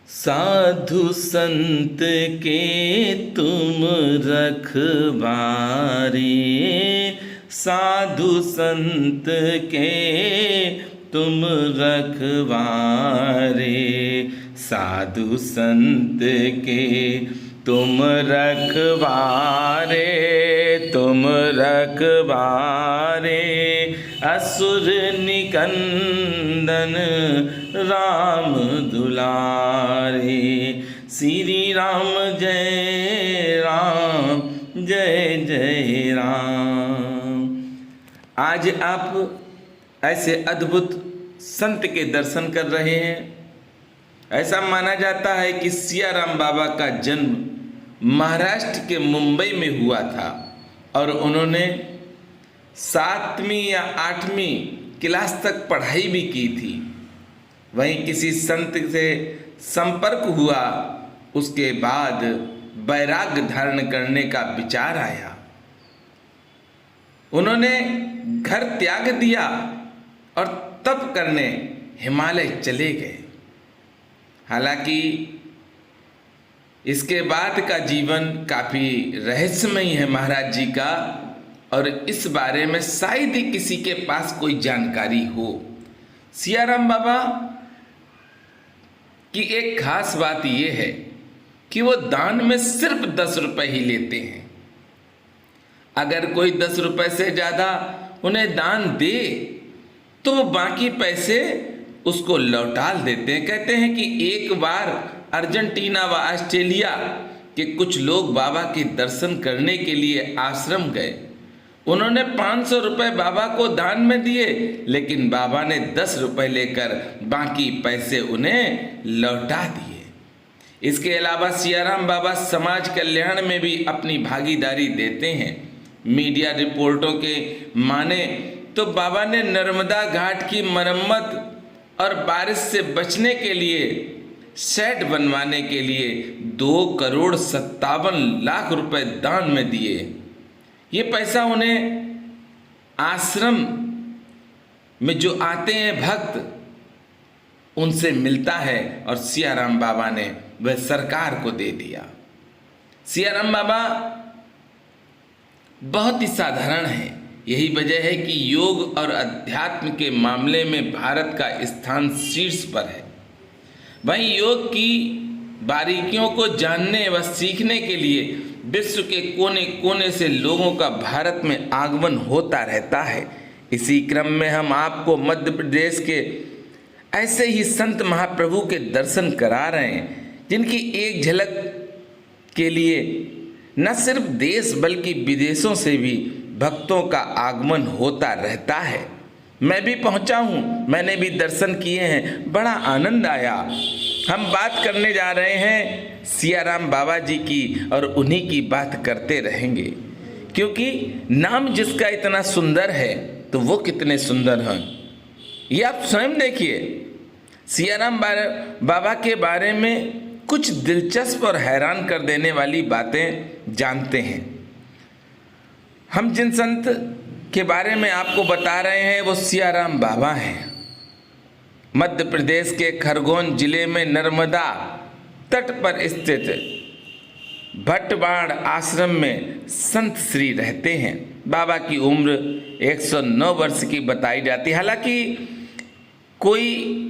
साधु संत के तुम रखवारे, साधु संत के तुम रखवारे, साधु संत के तुम रखवारे, तुम रखवारे, असुर निकंदन राम दुलारे। श्री राम जय राम, जय जय राम। आज आप ऐसे अद्भुत संत के दर्शन कर रहे हैं। ऐसा माना जाता है कि सियाराम बाबा का जन्म महाराष्ट्र के मुंबई में हुआ था और उन्होंने 7वीं या 8वीं क्लास तक पढ़ाई भी की थी। वहीं किसी संत से संपर्क हुआ, उसके बाद वैराग्य धारण करने का विचार आया। उन्होंने घर त्याग दिया और तप करने हिमालय चले गए। हालांकि इसके बाद का जीवन काफ़ी रहस्यमयी है महाराज जी का, और इस बारे में शायद ही किसी के पास कोई जानकारी हो। सियाराम बाबा की एक खास बात यह है कि वो दान में सिर्फ 10 रुपए ही लेते हैं। अगर कोई 10 रुपए से ज़्यादा उन्हें दान दे तो वो बाकी पैसे उसको लौटा देते हैं। कहते हैं कि एक बार अर्जेंटीना व ऑस्ट्रेलिया के कुछ लोग बाबा के दर्शन करने के लिए आश्रम गए। उन्होंने 500 रुपये बाबा को दान में दिए, लेकिन बाबा ने 10 रुपये लेकर बाकी पैसे उन्हें लौटा दिए। इसके अलावा सियाराम बाबा समाज कल्याण में भी अपनी भागीदारी देते हैं। मीडिया रिपोर्टों के माने तो बाबा ने नर्मदा घाट की मरम्मत और बारिश से बचने के लिए शेड बनवाने के लिए 2,57,00,000 रुपए दान में दिए। ये पैसा उन्हें आश्रम में जो आते हैं भक्त उनसे मिलता है, और सियाराम बाबा ने वह सरकार को दे दिया। सियाराम बाबा बहुत ही साधारण है। यही वजह है कि योग और अध्यात्म के मामले में भारत का स्थान शीर्ष पर है। वहीं योग की बारीकियों को जानने व सीखने के लिए विश्व के कोने कोने से लोगों का भारत में आगमन होता रहता है। इसी क्रम में हम आपको मध्य प्रदेश के ऐसे ही संत महाप्रभु के दर्शन करा रहे हैं, जिनकी एक झलक के लिए न सिर्फ देश बल्कि विदेशों से भी भक्तों का आगमन होता रहता है। मैं भी पहुंचा हूं, मैंने भी दर्शन किए हैं, बड़ा आनंद आया। हम बात करने जा रहे हैं सियाराम बाबा जी की, और उन्हीं की बात करते रहेंगे, क्योंकि नाम जिसका इतना सुंदर है तो वो कितने सुंदर हैं ये आप स्वयं देखिए। सियाराम बाबा के बारे में कुछ दिलचस्प और हैरान कर देने वाली बातें जानते हैं। हम जिन संत के बारे में आपको बता रहे हैं वो सियाराम बाबा हैं। मध्य प्रदेश के खरगोन जिले में नर्मदा तट पर स्थित भटवाड़ आश्रम में संत श्री रहते हैं। बाबा की उम्र 109 वर्ष की बताई जाती है। हालांकि कोई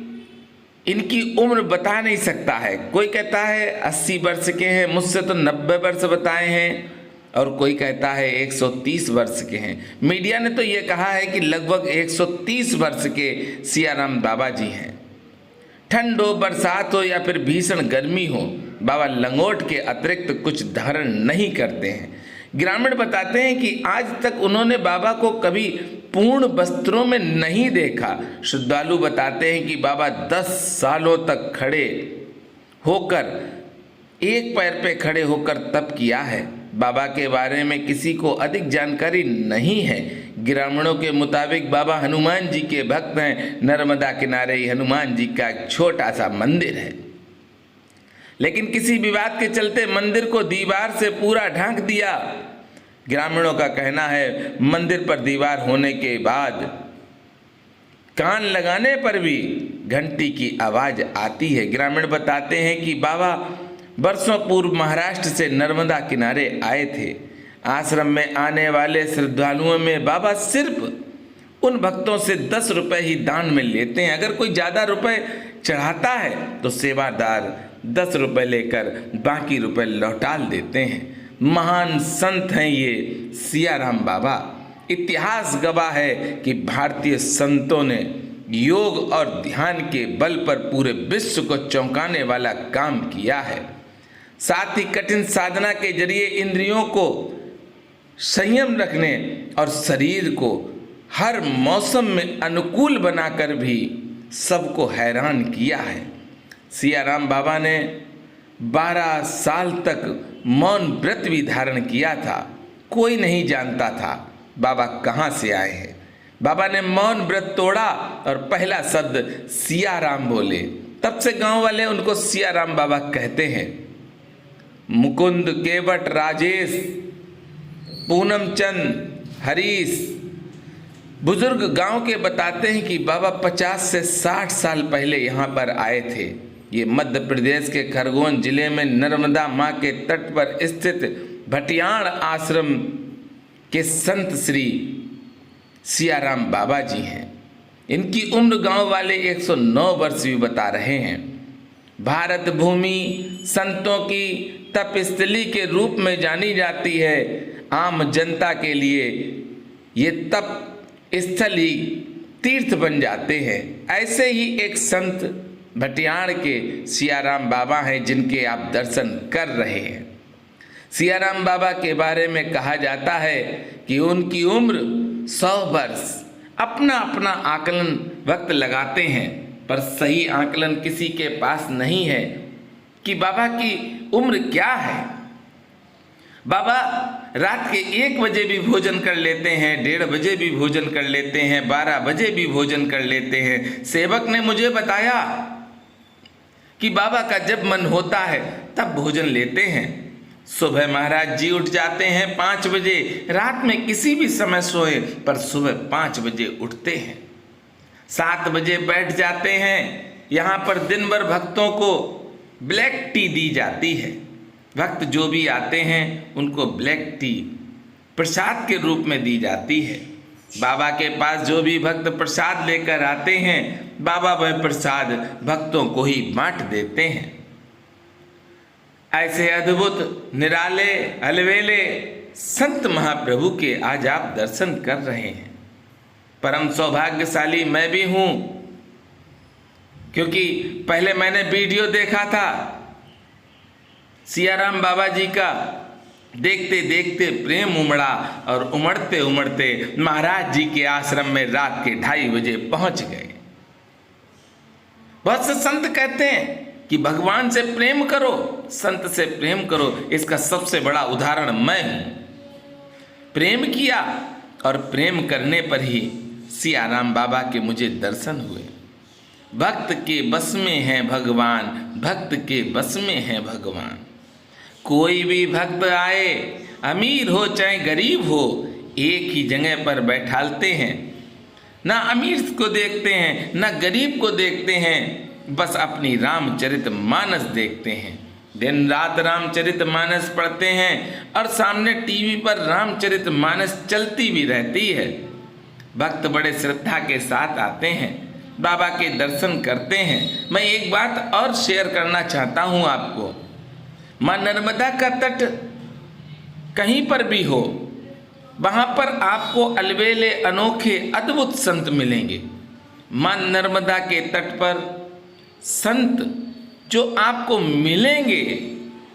इनकी उम्र बता नहीं सकता है। कोई कहता है 80 वर्ष के हैं, मुझसे तो 90 वर्ष बताए हैं, और कोई कहता है 130 वर्ष के हैं। मीडिया ने तो ये कहा है कि लगभग 130 वर्ष के सियाराम बाबा जी हैं। ठंड हो, बरसात हो या फिर भीषण गर्मी हो, बाबा लंगोट के अतिरिक्त कुछ धारण नहीं करते हैं। ग्रामीण बताते हैं कि आज तक उन्होंने बाबा को कभी पूर्ण वस्त्रों में नहीं देखा। श्रद्धालु बताते हैं कि बाबा 10 सालों तक खड़े होकर, एक पैर पे खड़े होकर तप किया है। बाबा के बारे में किसी को अधिक जानकारी नहीं है। ग्रामीणों के मुताबिक बाबा हनुमान जी के भक्त हैं। नर्मदा किनारे ही हनुमान जी का एक छोटा सा मंदिर है, लेकिन किसी विवाद के चलते मंदिर को दीवार से पूरा ढक दिया। ग्रामीणों का कहना है मंदिर पर दीवार होने के बाद कान लगाने पर भी घंटी की आवाज़ आती है। ग्रामीण बताते हैं कि बाबा वर्षों पूर्व महाराष्ट्र से नर्मदा किनारे आए थे। आश्रम में आने वाले श्रद्धालुओं में बाबा सिर्फ उन भक्तों से 10 रुपये ही दान में लेते हैं। अगर कोई ज़्यादा रुपए चढ़ाता है तो सेवादार 10 रुपये लेकर बाकी रुपए लौटा देते हैं। महान संत हैं ये सियाराम बाबा। इतिहास गवाह है कि भारतीय संतों ने योग और ध्यान के बल पर पूरे विश्व को चौंकाने वाला काम किया है। साथ ही कठिन साधना के जरिए इंद्रियों को संयम रखने और शरीर को हर मौसम में अनुकूल बनाकर भी सबको हैरान किया है। सियाराम बाबा ने 12 साल तक मौन व्रत भी धारण किया था। कोई नहीं जानता था बाबा कहाँ से आए हैं। बाबा ने मौन व्रत तोड़ा और पहला शब्द सियाराम बोले। तब से गांव वाले उनको सियाराम बाबा कहते हैं। मुकुंद, केवट, राजेश, पूनम चंद, हरीश बुजुर्ग गांव के बताते हैं कि बाबा 50 से 60 साल पहले यहाँ पर आए थे। ये मध्य प्रदेश के खरगोन जिले में नर्मदा माँ के तट पर स्थित भटियाण आश्रम के संत श्री सियाराम बाबा जी हैं। इनकी उम्र गांव वाले 109 वर्ष भी बता रहे हैं। भारत भूमि संतों की तपस्थली के रूप में जानी जाती है। आम जनता के लिए ये तप स्थल ही तीर्थ बन जाते हैं। ऐसे ही एक संत भटियाण के सियाराम बाबा हैं जिनके आप दर्शन कर रहे हैं। सियाराम बाबा के बारे में कहा जाता है कि उनकी उम्र 100 वर्ष। अपना अपना आकलन वक्त लगाते हैं, पर सही आकलन किसी के पास नहीं है कि बाबा की उम्र क्या है। बाबा रात के 1 बजे भी भोजन कर लेते हैं, 1:30 बजे भी भोजन कर लेते हैं, 12 बजे भी भोजन कर लेते हैं। सेवक ने मुझे बताया कि बाबा का जब मन होता है तब भोजन लेते हैं। सुबह महाराज जी उठ जाते हैं 5 बजे। रात में किसी भी समय सोए पर सुबह 5 बजे उठते हैं। 7 बजे बैठ जाते हैं। यहाँ पर दिन भर भक्तों को ब्लैक टी दी जाती है। भक्त जो भी आते हैं उनको ब्लैक टी प्रसाद के रूप में दी जाती है। बाबा के पास जो भी भक्त प्रसाद लेकर आते हैं, बाबा वह प्रसाद भक्तों को ही बांट देते हैं। ऐसे अद्भुत निराले अलवेले संत महाप्रभु के आज आप दर्शन कर रहे हैं। परम सौभाग्यशाली मैं भी हूँ, क्योंकि पहले मैंने वीडियो देखा था सियाराम बाबा जी का। देखते देखते प्रेम उमड़ा और उमड़ते उमड़ते महाराज जी के आश्रम में रात के 2:30 बजे पहुंच गए। बहुत से संत कहते हैं कि भगवान से प्रेम करो, संत से प्रेम करो। इसका सबसे बड़ा उदाहरण मैं हूं। प्रेम किया और प्रेम करने पर ही सियाराम बाबा के मुझे दर्शन हुए। भक्त के बस में है भगवान, भक्त के बस में है भगवान। कोई भी भक्त आए, अमीर हो चाहे गरीब हो, एक ही जगह पर बैठालते हैं। ना अमीर को देखते हैं, ना गरीब को देखते हैं, बस अपनी रामचरितमानस देखते हैं। दिन रात रामचरितमानस पढ़ते हैं और सामने टीवी पर रामचरितमानस चलती भी रहती है। भक्त बड़े श्रद्धा के साथ आते हैं, बाबा के दर्शन करते हैं। मैं एक बात और शेयर करना चाहता हूँ आपको। माँ नर्मदा का तट कहीं पर भी हो, वहाँ पर आपको अलबेले अनोखे अद्भुत संत मिलेंगे। माँ नर्मदा के तट पर संत जो आपको मिलेंगे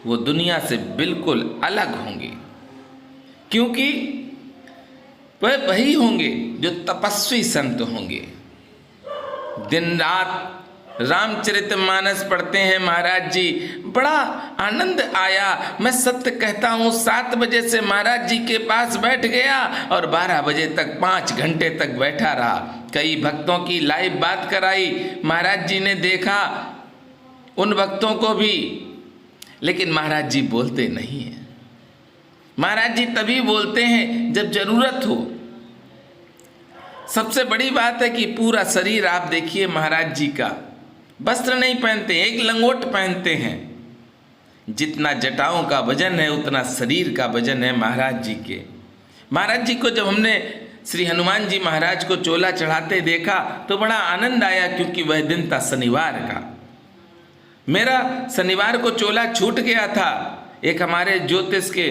वो दुनिया से बिल्कुल अलग होंगे, क्योंकि वह वही होंगे जो तपस्वी संत होंगे। दिन रात रामचरितमानस पढ़ते हैं महाराज जी। बड़ा आनंद आया। मैं सत्य कहता हूँ, 7 बजे से महाराज जी के पास बैठ गया और 12 बजे तक 5 घंटे तक बैठा रहा। कई भक्तों की लाइव बात कराई, महाराज जी ने देखा उन भक्तों को भी, लेकिन महाराज जी बोलते नहीं हैं। महाराज जी तभी बोलते हैं जब जरूरत हो। सबसे बड़ी बात है कि पूरा शरीर आप देखिए महाराज जी का, वस्त्र नहीं पहनते, एक लंगोट पहनते हैं। जितना जटाओं का वजन है उतना शरीर का वजन है महाराज जी के। महाराज जी को जब हमने श्री हनुमान जी महाराज को चोला चढ़ाते देखा तो बड़ा आनंद आया, क्योंकि वह दिन था शनिवार का। मेरा शनिवार को चोला छूट गया था। एक हमारे ज्योतिष के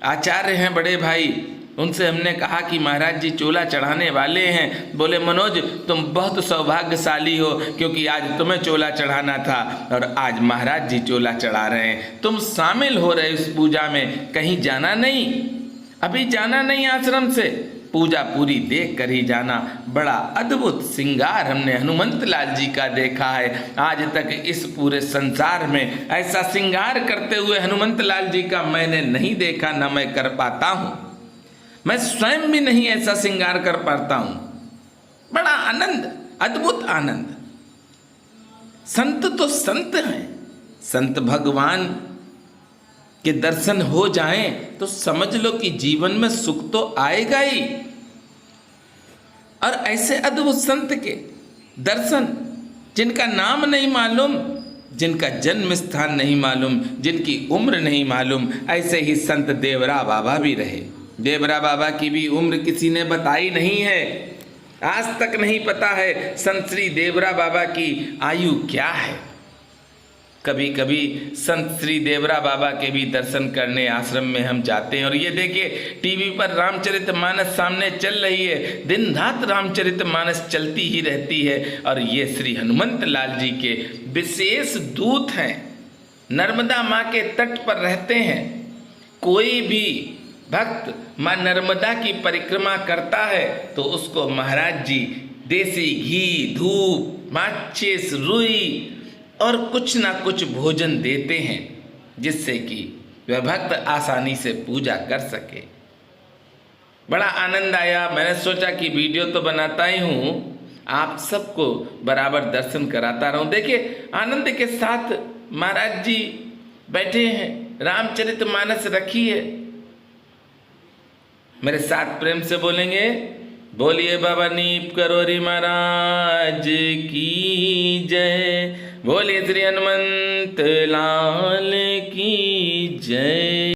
आचार्य हैं बड़े भाई, उनसे हमने कहा कि महाराज जी चोला चढ़ाने वाले हैं। बोले मनोज तुम बहुत सौभाग्यशाली हो, क्योंकि आज तुम्हें चोला चढ़ाना था और आज महाराज जी चोला चढ़ा रहे हैं। तुम शामिल हो रहे इस पूजा में, कहीं जाना नहीं, अभी जाना नहीं आश्रम से, पूजा पूरी देख कर ही जाना। बड़ा अद्भुत श्रृंगार हमने हनुमंत लाल जी का देखा है। आज तक इस पूरे संसार में ऐसा श्रृंगार करते हुए हनुमंत लाल जी का मैंने नहीं देखा, न मैं कर पाता हूँ। मैं स्वयं भी नहीं ऐसा श्रृंगार कर पाता हूँ। बड़ा आनंद, अद्भुत आनंद। संत तो संत हैं, संत भगवान के दर्शन हो जाएं तो समझ लो कि जीवन में सुख तो आएगा ही। और ऐसे अद्भुत संत के दर्शन, जिनका नाम नहीं मालूम, जिनका जन्म स्थान नहीं मालूम, जिनकी उम्र नहीं मालूम, ऐसे ही संत देवरा बाबा भी रहे। देवरा बाबा की भी उम्र किसी ने बताई नहीं है, आज तक नहीं पता है संत श्री देवरा बाबा की आयु क्या है। कभी कभी संत श्री देवरा बाबा के भी दर्शन करने आश्रम में हम जाते हैं। और ये देखिए टीवी पर रामचरितमानस सामने चल रही है, दिन रात रामचरितमानस चलती ही रहती है। और ये श्री हनुमंत लाल जी के विशेष दूत हैं, नर्मदा माँ के तट पर रहते हैं। कोई भी भक्त माँ नर्मदा की परिक्रमा करता है तो उसको महाराज जी देसी घी, धूप, माचिस, रुई और कुछ ना कुछ भोजन देते हैं, जिससे कि वह भक्त आसानी से पूजा कर सके। बड़ा आनंद आया। मैंने सोचा कि वीडियो तो बनाता ही हूँ, आप सबको बराबर दर्शन कराता रहूं। देखिए आनंद के साथ महाराज जी बैठे हैं, रामचरितमानस रखी है। मेरे साथ प्रेम से बोलेंगे, बोलिए बाबा नीप करोरी महाराज की जय, बोलिए श्री हनुमंत लाल की जय।